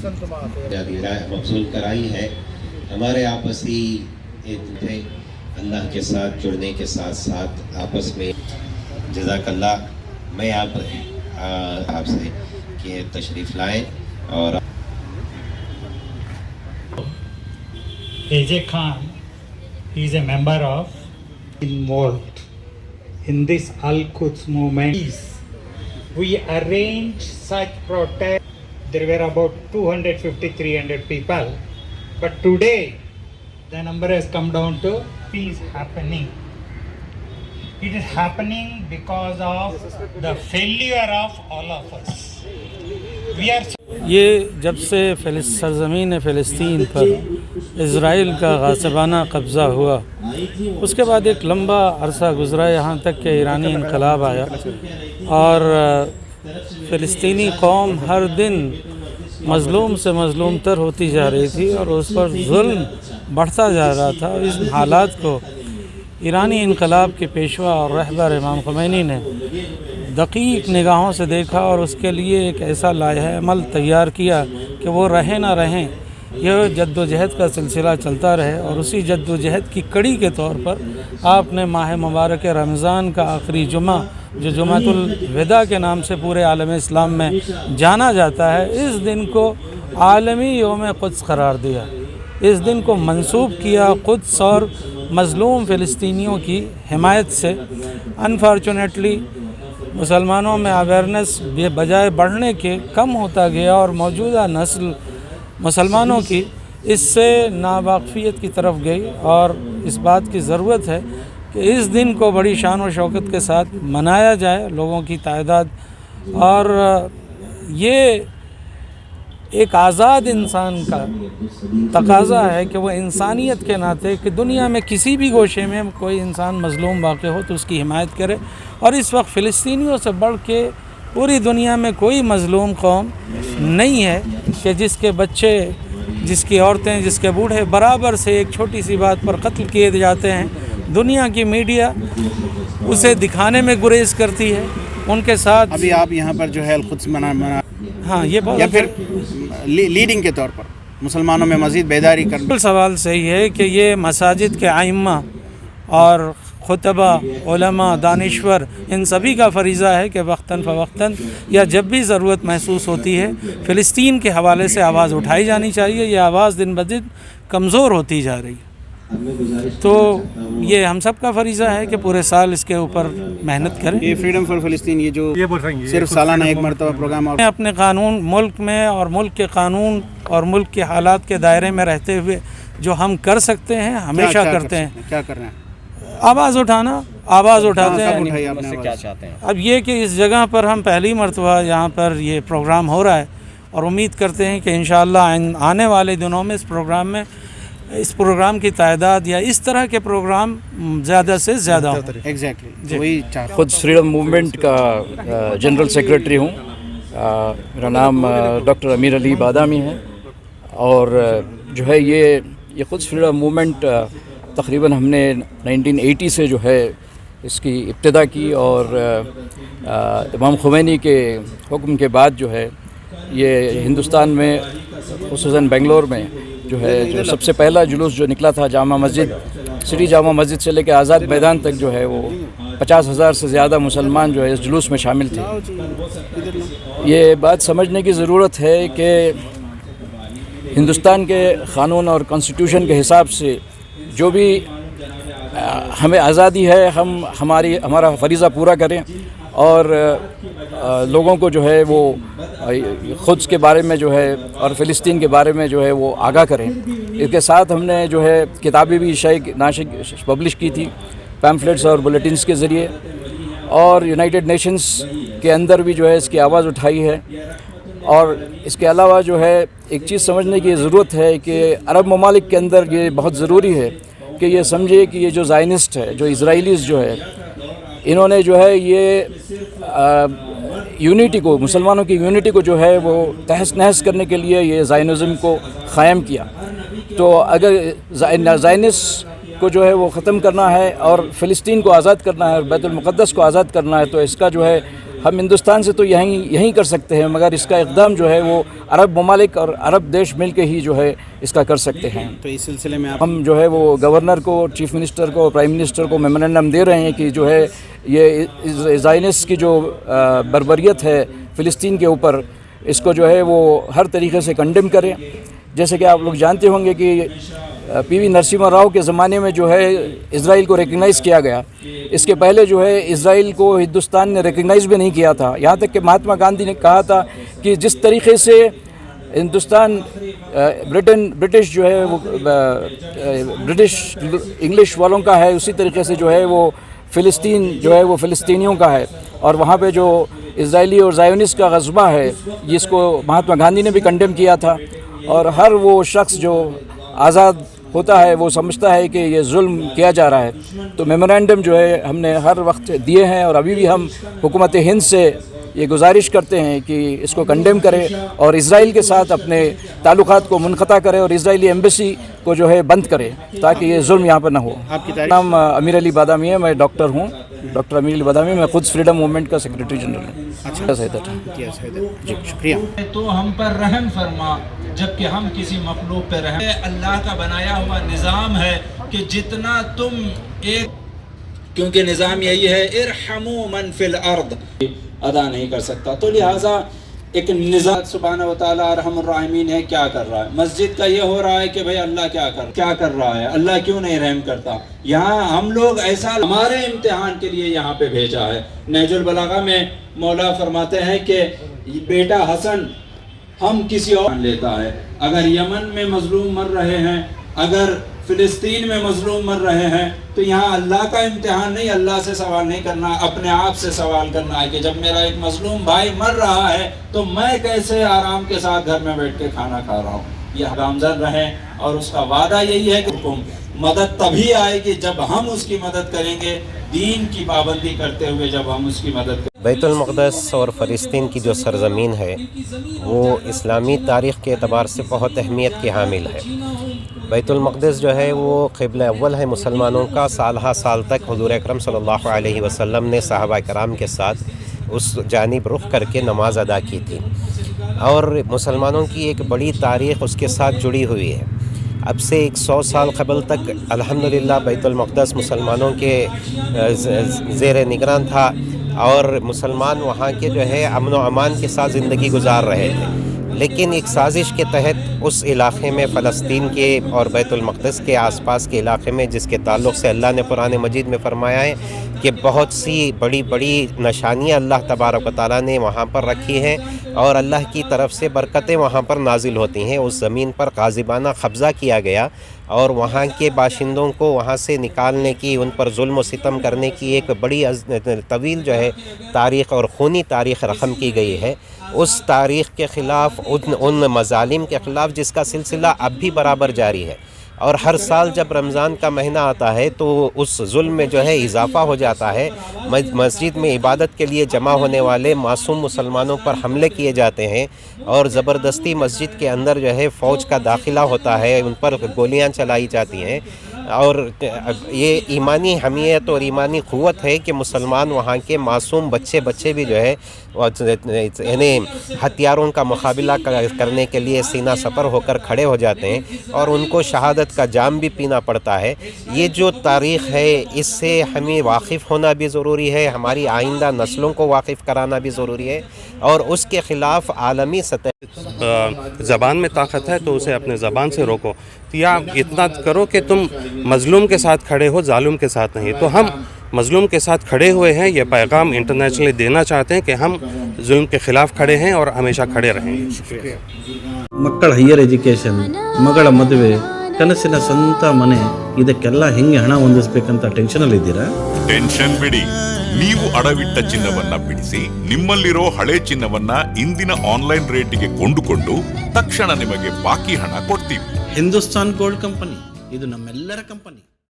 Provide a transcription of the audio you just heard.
مبذول کرائی ہے. ہمارے آپسی اللہ کے ساتھ جڑنے کے ساتھ ساتھ آپس میں جزاک اللہ. میں آپ سے کہ تشریف لائیں اور AJ Khan, he is a member of involved in this Al-Quds movement. We arranged such protest. There were about 250-300 people, but today the number has come down to peace happening. It is happening because of the failure of all of us. We are یہ جب سے سرزمین فلسطین پر اسرائیل کا غاصبانہ قبضہ ہوا، اس کے بعد ایک لمبا عرصہ گزرا یہاں تک کہ ایرانی انقلاب آیا اور فلسطینی قوم ہر دن مظلوم سے مظلوم تر ہوتی جا رہی تھی اور اس پر ظلم بڑھتا جا رہا تھا. اور اس حالات کو ایرانی انقلاب کے پیشوا اور رہبر امام خمینی نے دقیق نگاہوں سے دیکھا اور اس کے لیے ایک ایسا لائحہ عمل تیار کیا کہ وہ رہیں نہ رہیں یہ جد و جہد کا سلسلہ چلتا رہے. اور اسی جد و جہد کی کڑی کے طور پر آپ نے ماہ مبارک رمضان کا آخری جمعہ جو جمعۃ الوداع کے نام سے پورے عالم اسلام میں جانا جاتا ہے، اس دن کو عالمی یوم قدس قرار دیا. اس دن کو منسوب کیا قدس اور مظلوم فلسطینیوں کی حمایت سے. انفارچونیٹلی مسلمانوں میں اویئرنیس بجائے بڑھنے کے کم ہوتا گیا اور موجودہ نسل مسلمانوں کی اس سے ناواقفیت کی طرف گئی. اور اس بات کی ضرورت ہے کہ اس دن کو بڑی شان و شوکت کے ساتھ منایا جائے. لوگوں کی تعداد اور یہ ایک آزاد انسان کا تقاضا ہے کہ وہ انسانیت کے ناطے کہ دنیا میں کسی بھی گوشے میں کوئی انسان مظلوم واقع ہو تو اس کی حمایت کرے. اور اس وقت فلسطینیوں سے بڑھ کے پوری دنیا میں کوئی مظلوم قوم نہیں ہے کہ جس کے بچے، جس کی عورتیں، جس کے بوڑھے برابر سے ایک چھوٹی سی بات پر قتل کیے جاتے ہیں. دنیا کی میڈیا اسے دکھانے میں گریز کرتی ہے. ان کے ساتھ ابھی آپ یہاں پر جو ہے القدس منا ہاں یہ بہت یا پھر لیڈنگ کے طور پر مسلمانوں میں مزید بیداری کرنا. سوال صحیح ہے کہ یہ مساجد کے ائمہ اور خطبہ، علماء، دانشور ان سبھی کا فریضہ ہے کہ وقتاً فوقتاً یا جب بھی ضرورت محسوس ہوتی ہے فلسطین کے حوالے سے آواز اٹھائی جانی چاہیے. یہ آواز دن بدن کمزور ہوتی جا رہی ہے تو یہ ہم سب کا فریضہ ہے کہ پورے سال اس کے اوپر محنت کریں. یہ فریڈم فار فلسطین یہ جو صرف سالانہ ایک مرتبہ پروگرام اپنے قانون ملک میں اور ملک کے قانون اور ملک کے حالات کے دائرے میں رہتے ہوئے جو ہم کر سکتے ہیں ہمیشہ کرتے ہیں. کیا کر رہے ہیں؟ آواز اٹھانا، آواز اٹھاتے ہیں. کیا چاہتے ہیں؟ اب یہ کہ اس جگہ پر ہم پہلی مرتبہ یہاں پر یہ پروگرام ہو رہا ہے اور امید کرتے ہیں کہ انشاءاللہ آنے والے دنوں میں اس پروگرام کی تعداد یا اس طرح کے پروگرام زیادہ سے زیادہ ہوں. ایگزیکٹلی قدس فریڈم موومنٹ کا جنرل سیکریٹری ہوں. میرا نام ڈاکٹر امیر علی بادامی ہے اور جو ہے یہ قدس فریڈم موومنٹ تقریباً ہم نے 1980 سے جو ہے اس کی ابتدا کی اور امام خمینی کے حکم کے بعد جو ہے یہ ہندوستان میں خصوصاً بنگلور میں جو ہے جو سب سے پہلا جلوس جو نکلا تھا جامع مسجد، سٹی جامع مسجد سے لے کے آزاد میدان تک جو ہے وہ 50,000 سے زیادہ مسلمان جو ہے اس جلوس میں شامل تھے. یہ بات سمجھنے کی ضرورت ہے کہ ہندوستان کے قانون اور کانسٹیٹیوشن کے حساب سے جو بھی ہمیں آزادی ہے ہمارا فریضہ پورا کریں اور لوگوں کو جو ہے وہ خود کے بارے میں جو ہے اور فلسطین کے بارے میں جو ہے وہ آگاہ کریں. اس کے ساتھ ہم نے جو ہے کتابیں بھی ناشر پبلش کی تھی، پیمفلیٹس اور بلیٹنز کے ذریعے، اور یونائٹڈ نیشنز کے اندر بھی جو ہے اس کی آواز اٹھائی ہے. اور اس کے علاوہ جو ہے ایک چیز سمجھنے کی ضرورت ہے کہ عرب ممالک کے اندر یہ بہت ضروری ہے کہ یہ سمجھے کہ یہ جو زائنسٹ ہے، جو اسرائیلیز جو ہے، انہوں نے جو ہے یہ یونٹی کو، مسلمانوں کی یونٹی کو جو ہے وہ تہس نہس کرنے کے لیے یہ زائنزم کو قائم کیا. تو اگر زائنس کو جو ہے وہ ختم کرنا ہے اور فلسطین کو آزاد کرنا ہے اور بیت المقدس کو آزاد کرنا ہے تو اس کا جو ہے हम हिंदुस्तान से तो यहीं कर सकते हैं, मगर इसका इक़दाम जो है वो अरब ममालिक और अरब देश मिल के ही जो है इसका कर सकते हैं। तो इस सिलसिले में हम जो है वो गवर्नर को, चीफ मिनिस्टर को, प्राइम मिनिस्टर को मेमोरेंडम दे रहे हैं कि जो है ये ज़ायनिस्ट की जो बर्बरियत है फ़िलिस्तीन के ऊपर, इसको जो है वो हर तरीक़े से कंडेम करें। जैसे कि आप लोग जानते होंगे कि पीवी नरसिम्हा राव के ज़माने में जो है इज़राइल को रिकग्नाइज़ किया गया। इसके पहले जो है इज़राइल को हिंदुस्तान ने रिकग्नाइज़ भी नहीं किया था। यहाँ तक कि महात्मा गांधी ने कहा था कि जिस तरीके से हिंदुस्तान ब्रिटिश जो है वो ब्रिटिश इंग्लिश वालों का है, उसी तरीके से जो है वो फ़िलिस्तीन जो है वो फ़िलिस्तीनियों का है। और वहाँ पे जो इज़राइली और ज़ायोनिस्ट का ग़ज़बा है, जिसको महात्मा गांधी ने भी कंडेम किया था। और हर वो शख्स जो आज़ाद होता है वो समझता है कि ये जुल्म किया जा रहा है। तो मेमोरेंडम जो है हमने हर वक्त दिए हैं, और अभी भी हम हुकूमत हिंद से ये गुजारिश करते हैं कि इसको कंडेम करे और इज़राइल के साथ अपने ताल्लुकात को मुनक़ता करे और इज़राइली एम्बेसी को जो है बंद करे, ताकि ये जुल्म यहाँ पर ना हो। आपकी नाम अमीर अली बादामी है, मैं डॉक्टर हूँ, डॉक्टर अमीर अली बादामी। मैं खुद फ्रीडम मूवमेंट का सेक्रेटरी जनरल हूँ। अच्छा जी, शुक्रिया। तो हम पर रहम फरमा, जबकि हम किसी मखलूक पे रहम। अल्लाह का बनाया हुआ निज़ाम है कि जितना तुम एक, क्योंकि निज़ाम यही है इरहमू मन फिल अर्द, अदा नहीं कर सकता। तो लिहाजा एक निज़ाम सुब्हानहू व तआला अरहमुर राहिमीन है, क्या कर रहा है? मस्जिद का ये हो रहा है कि भाई अल्लाह क्या कर रहा है, अल्लाह क्यों नहीं रहम करता? यहाँ हम लोग ऐसा हमारे इम्तिहान के लिए यहाँ पे भेजा है। नहजुल बलागा में मौला फरमाते हैं कि बेटा हसन हम किसी और लेता है। अगर यमन में मजलूम मर रहे हैं, अगर फ़िलिस्तीन में मजलूम मर रहे हैं, तो यहाँ अल्लाह का इम्तिहान नहीं, अल्लाह से सवाल नहीं करना, अपने आप से सवाल करना है कि जब मेरा एक मजलूम भाई मर रहा है तो मैं कैसे आराम के साथ घर में बैठ के खाना खा रहा हूँ। यह गामजन रहे, और उसका वादा यही है कि मदद तभी आएगी जब हम उसकी मदद करेंगे, दीन की पाबंदी करते हुए जब हम उसकी मदद करेंगे। बैतुल मक़दस और फ़लस्तीन की जो सरज़मीन है वो इस्लामी तारीख़ के एतबार से बहुत अहमियत की हामिल है। बैतुल मक़दस जो है वो क़िबला अव्वल है मुसलमानों का। साल तक हुज़ूर अकरम सल्लल्लाहु अलैहि वसल्लम ने सहाबा कराम के साथ उस जानिब रुख करके नमाज अदा की थी, और मुसलमानों की एक बड़ी तारीख़ उसके साथ जुड़ी हुई है। अब से 100 साल क़बल तक अल्हम्दुलिल्लाह बैतुल मक़दस मुसलमानों के ज़ेर निगरान था, और मुसलमान वहाँ के जो है अमन व अमान के साथ ज़िंदगी गुजार रहे थे। लेकिन एक साजिश के तहत उस इलाक़े में फ़लस्तीन के और बैतुल मक़दस के आसपास के इलाक़े में, जिसके ताल्लुक़ से अल्लाह ने कुरान मजीद में फ़रमाया है कि बहुत सी बड़ी बड़ी निशानियाँ अल्लाह तबारक व तआला ने वहाँ पर रखी हैं, और अल्लाह की तरफ से बरकतें वहाँ पर नाजिल होती हैं। उस ज़मीन पर ग़ाज़िबाना कब्ज़ा किया गया, और वहाँ के बाशिंदों को वहाँ से निकालने की, उन पर जुल्म व सितम करने की एक बड़ी तवील जो है तारीख़ और खूनी तारीख़ रक़म की गई है। उस तारीख़ के ख़िलाफ़, उन मज़ालिम के ख़िलाफ़ जिसका सिलसिला अब भी बराबर जारी है। और हर साल जब रमज़ान का महीना आता है तो उस जुल्म में जो है इजाफ़ा हो जाता है। मस्जिद में इबादत के लिए जमा होने वाले मासूम मुसलमानों पर हमले किए जाते हैं, और ज़बरदस्ती मस्जिद के अंदर जो है फ़ौज का दाखिला होता है, उन पर गोलियां चलाई जाती हैं। और ये ईमानी हमीयत और ईमानी क़ुव्वत है कि मुसलमान वहाँ के मासूम बच्चे भी जो है यानी हथियारों का मुकाबला करने के लिए सीना सपर होकर खड़े हो जाते हैं, और उनको शहादत का जाम भी पीना पड़ता है। ये जो तारीख़ है इससे हमें वाकिफ़ होना भी ज़रूरी है, हमारी आइंदा नस्लों को वाकिफ़ कराना भी ज़रूरी है, और उसके ख़िलाफ़ आलमी सतह ज़बान में ताकत है तो उसे अपने ज़बान से रोको, या इतना करो कि तुम मज़लूम के साथ खड़े हो, जालिम के साथ नहीं। तो हम मज़लूम के साथ खड़े हुए हैं, ये पैगाम इंटरनेशनली देना चाहते हैं कि हम जुल्म के ख़िलाफ़ खड़े हैं और हमेशा खड़े रहेंगे। ಮಕ್ಕಳ ಹೈಯರ್ ಎಜುಕೇಷನ್, ಮಗಳ ಮದುವೆ, ಕನಸಿನ ಸ್ವಂತ ಮನೆ, ಇದಕ್ಕೆಲ್ಲ ಹೆಂಗೆ ಹಣ ಹೊಂದಿಸಬೇಕಂತ ಟೆನ್ಷನಲ್ಲಿ ಇದ್ದೀರಾ? ಟೆನ್ಷನ್ ಬಿಡಿ, ನೀವು ಅಡವಿಟ್ಟ ಚಿನ್ನವನ್ನ ಬಿಡಿಸಿ ನಿಮ್ಮಲ್ಲಿರೋ ಹಳೆ ಚಿನ್ನವನ್ನ ಇಂದಿನ ಆನ್ಲೈನ್ ರೇಟಿಗೆ ಕೊಂಡುಕೊಂಡು ತಕ್ಷಣ ನಿಮಗೆ ಬಾಕಿ ಹಣ ಕೊಡ್ತೀವಿ. ಹಿಂದೂಸ್ತಾನ್ ಗೋಲ್ಡ್ ಕಂಪನಿ, ಇದು ನಮ್ಮೆಲ್ಲರ ಕಂಪನಿ.